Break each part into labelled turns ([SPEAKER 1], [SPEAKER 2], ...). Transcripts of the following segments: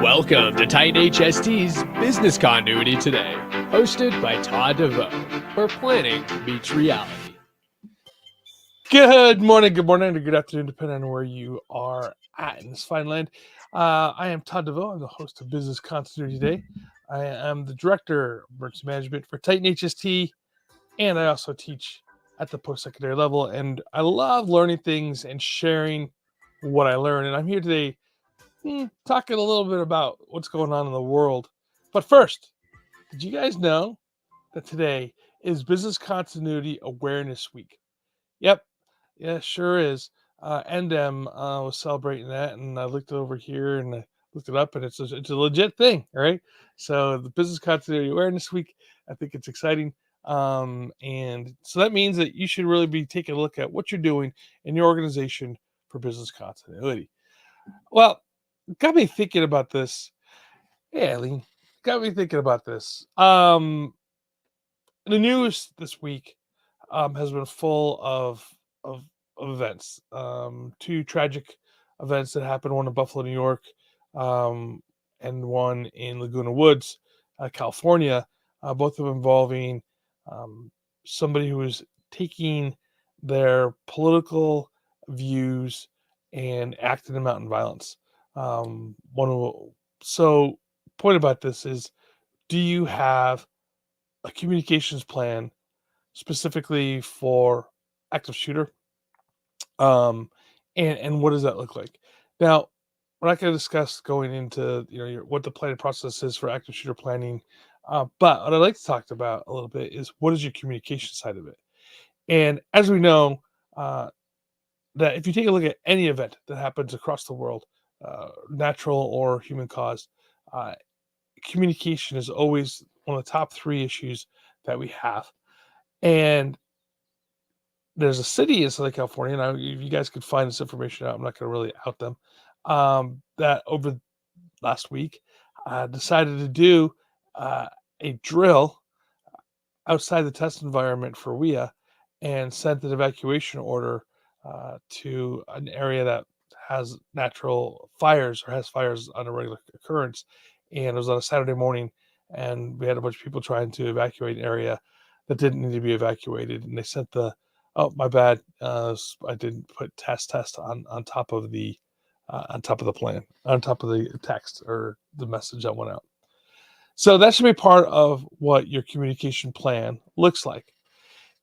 [SPEAKER 1] Welcome to Titan HST's Business Continuity Today, hosted by Todd DeVoe, where planning meets reality.
[SPEAKER 2] Good morning, or good afternoon, depending on where you are at in this fine land. I am Todd DeVoe. I'm the host of Business Continuity Today. I am the Director of Emergency Management for Titan HST, and I also teach at the post-secondary level. And I love learning things and sharing what I learn. And I'm here today talking a little bit about what's going on in the world. But first, did you guys know that today is Business Continuity Awareness Week? Yep. Yeah, sure is. NDEM was celebrating that, and I looked over here and I looked it up, and it's a legit thing, right? So the Business Continuity Awareness Week, I think it's exciting, and so that means that you should really be taking a look at what you're doing in your organization for business continuity. Well, got me thinking about this. Yeah, Eileen, got me thinking about this. The news this week has been full of events. Two tragic events that happened: one in Buffalo, New York, and one in Laguna Woods, California. Both of them involving somebody who was taking their political views and acting them out in violence. So, point about this is: do you have a communications plan specifically for active shooter? And what does that look like? Now, we're not going to discuss going into what the planning process is for active shooter planning, but what I'd like to talk about a little bit is what is your communication side of it. And as we know, that if you take a look at any event that happens across the world, natural or human caused, communication is always one of the top three issues that we have. And there's a city in Southern California. Now, if you guys could find this information out, I'm not going to really out them. That over last week decided to do a drill outside the test environment for WIA and sent an evacuation order to an area that has natural fires or has fires on a regular occurrence. And it was on a Saturday morning, and we had a bunch of people trying to evacuate an area that didn't need to be evacuated. And they sent the oh, my bad. I didn't put test on top of the plan, on top of the text or the message that went out. So that should be part of what your communication plan looks like.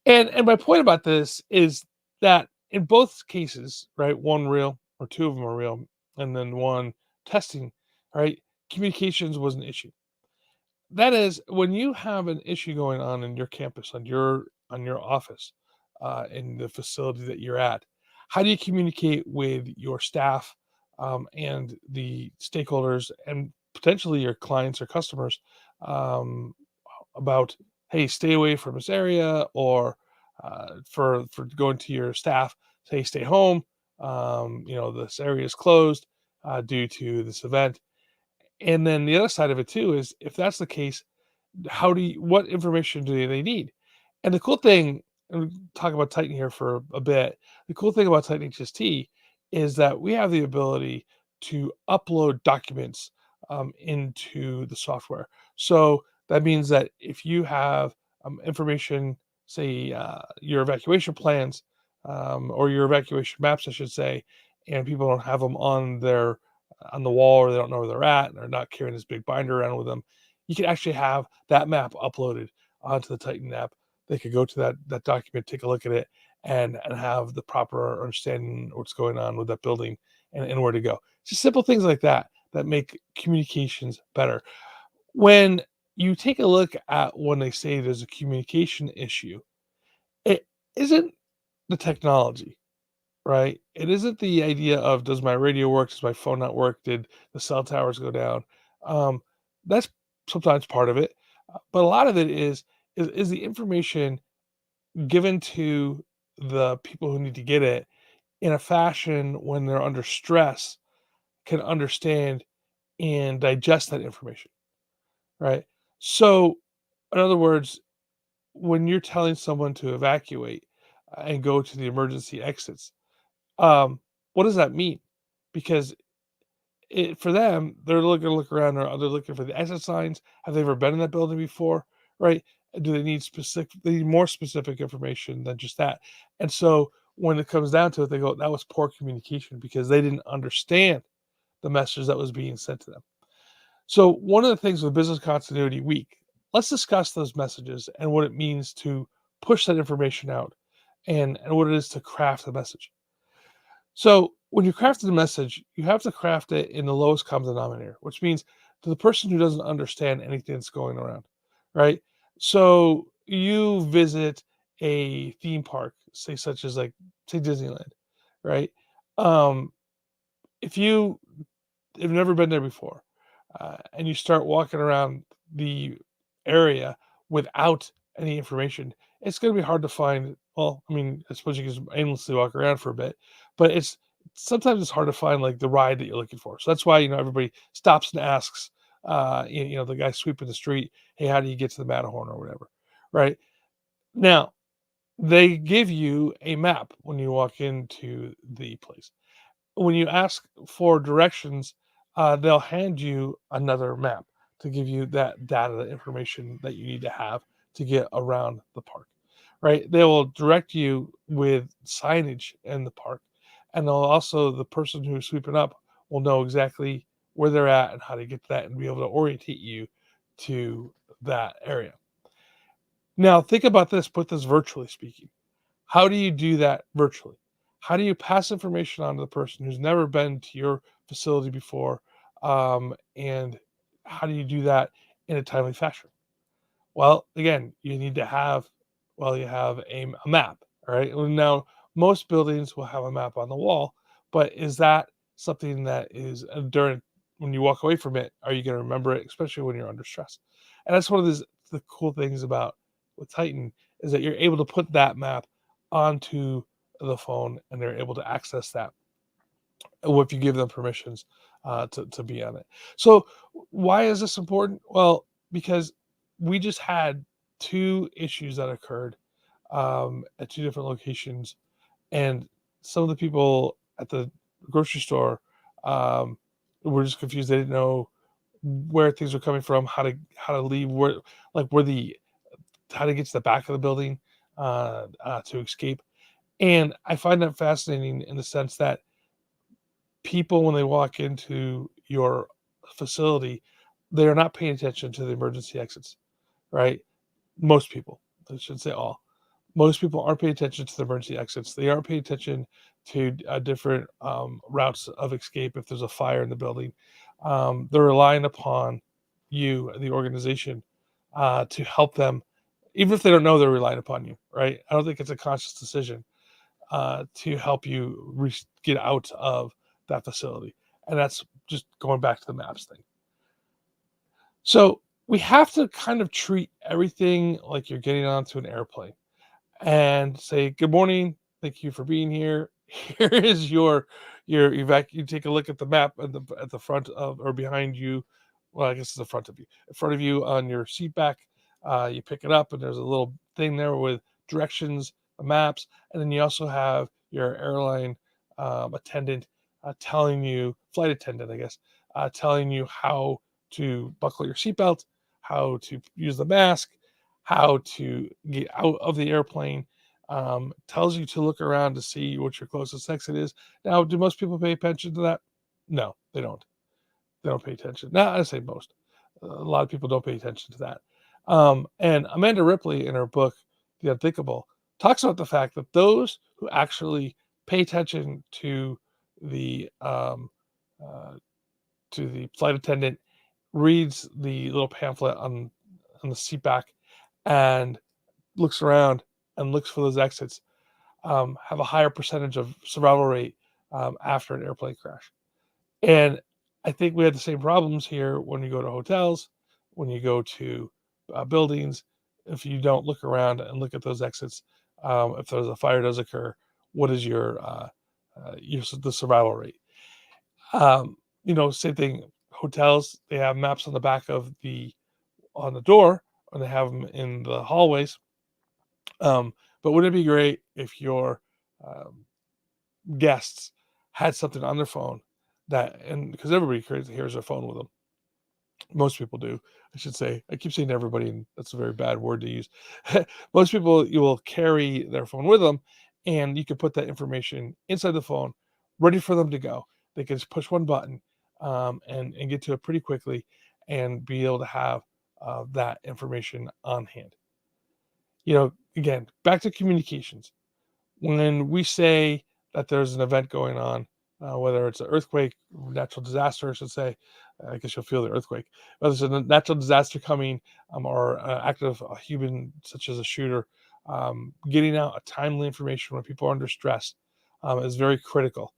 [SPEAKER 2] And my point about this is that in both cases, right, one real or two of them are real, and then one testing, right, communications was an issue. That is, when you have an issue going on in your campus, on your office, in the facility that you're at, how do you communicate with your staff and the stakeholders and potentially your clients or customers about, hey, stay away from this area, or for going to your staff, say, stay home. This area is closed due to this event. And then the other side of it too is, if that's the case, what information do they need? And the cool thing, and we talk about Titan here for a bit, the cool thing about Titan HST is that we have the ability to upload documents into the software. So that means that if you have information, say your evacuation plans or your evacuation maps, I should say, and people don't have them on the wall, or they don't know where they're at, and they're not carrying this big binder around with them, you can actually have that map uploaded onto the Titan app. They could go to that document, take a look at it, and have the proper understanding of what's going on with that building and where to go. Just simple things like that make communications better. When you take a look at when they say there's a communication issue, it isn't the technology, right? It isn't the idea of, does my radio work? Does my phone not work? Did the cell towers go down? That's sometimes part of it, but a lot of it is the information given to the people who need to get it in a fashion when they're under stress can understand and digest that information, right? So, in other words, when you're telling someone to evacuate and go to the emergency exits, what does that mean? because for them, they're looking to look around, or they're looking for the exit signs. Have they ever been in that building before? Right? Do they need specific? They need more specific information than just that. And so when it comes down to it, they go, that was poor communication because they didn't understand the message that was being sent to them. So one of the things with Business Continuity Week, let's discuss those messages and what it means to push that information out, and what it is to craft the message. So when you craft the message, you have to craft it in the lowest common denominator, which means to the person who doesn't understand anything that's going around, right? So you visit a theme park, say such as like say Disneyland, right? Um, if you have never been there before, and you start walking around the area without any information, it's going to be hard to find. Well, I mean, I suppose you can just aimlessly walk around for a bit, but it's sometimes it's hard to find like the ride that you're looking for. So that's why everybody stops and asks, the guy sweeping the street, "Hey, how do you get to the Matterhorn or whatever?" Right now, they give you a map when you walk into the place. When you ask for directions, they'll hand you another map to give you that data, the information that you need to have to get around the park, right? They will direct you with signage in the park, and they'll also, the person who's sweeping up will know exactly where they're at and how to get to that and be able to orientate you to that area. Now, think about this, put this virtually speaking. How do you do that virtually? How do you pass information on to the person who's never been to your facility before? And how do you do that in a timely fashion? Well, again, you need to have, well, you have a map, all right? Well, now, most buildings will have a map on the wall, but is that something that is during, when you walk away from it, are you going to remember it, especially when you're under stress? And that's one of the cool things about with Titan is that you're able to put that map onto the phone and they're able to access that if you give them permissions to be on it. So why is this important? Well, because we just had two issues that occurred at two different locations, and some of the people at the grocery store were just confused. They didn't know where things were coming from, how to leave, where the how to get to the back of the building to escape. And I find that fascinating in the sense that people, when they walk into your facility, they are not paying attention to the emergency exits, right? Most people, I should say all. Most people aren't paying attention to the emergency exits. They aren't paying attention to different routes of escape if there's a fire in the building. They're relying upon you, the organization, to help them, even if they don't know they're relying upon you, right? I don't think it's a conscious decision to help you get out of that facility. And that's just going back to the maps thing. So we have to kind of treat everything like you're getting onto an airplane and say, "Good morning. Thank you for being here. Here is your evac." You take a look at the map at the front of or behind you. Well, I guess it's the front of you. In front of you on your seat back, you pick it up, and there's a little thing there with directions, maps, and then you also have your airline attendant telling you, flight attendant, I guess, telling you how to buckle your seatbelt, how to use the mask, how to get out of the airplane. Tells you to look around to see what your closest exit is. Now, do most people pay attention to that? No, they don't. They don't pay attention. Now, I say most. A lot of people don't pay attention to that. And Amanda Ripley, in her book, The Unthinkable, talks about the fact that those who actually pay attention the um, uh, to the flight attendant, reads the little pamphlet on the seat back, and looks around and looks for those exits, have a higher percentage of survival rate after an airplane crash. And I think we had the same problems here when you go to hotels, when you go to buildings. If you don't look around and look at those exits, if there's a fire does occur, what is the survival rate? Same thing. Hotels, they have maps on the back of on the door, and they have them in the hallways. But wouldn't it be great if your um, guests had something on their phone that, and because everybody carries their phone with them. Most people do, I should say. I keep saying everybody, and that's a very bad word to use. Most people, you will carry their phone with them, and you can put that information inside the phone, ready for them to go. They can just push one button, and get to it pretty quickly, and be able to have that information on hand. Again, back to communications. When we say that there's an event going on, whether it's an earthquake, natural disaster, I should say, I guess you'll feel the earthquake, whether it's a natural disaster coming, or act of a human, such as a shooter, getting out a timely information when people are under stress is very critical.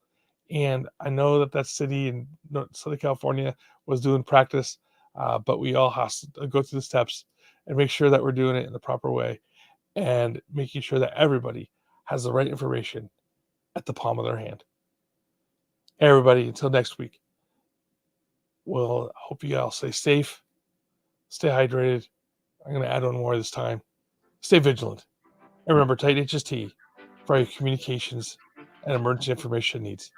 [SPEAKER 2] And I know that city in Southern California was doing practice, but we all have to go through the steps and make sure that we're doing it in the proper way, and making sure that everybody has the right information at the palm of their hand. Everybody, until next week, we'll hope you all stay safe, stay hydrated. I'm going to add one more this time. Stay vigilant. And remember, tight HST for your communications and emergency information needs.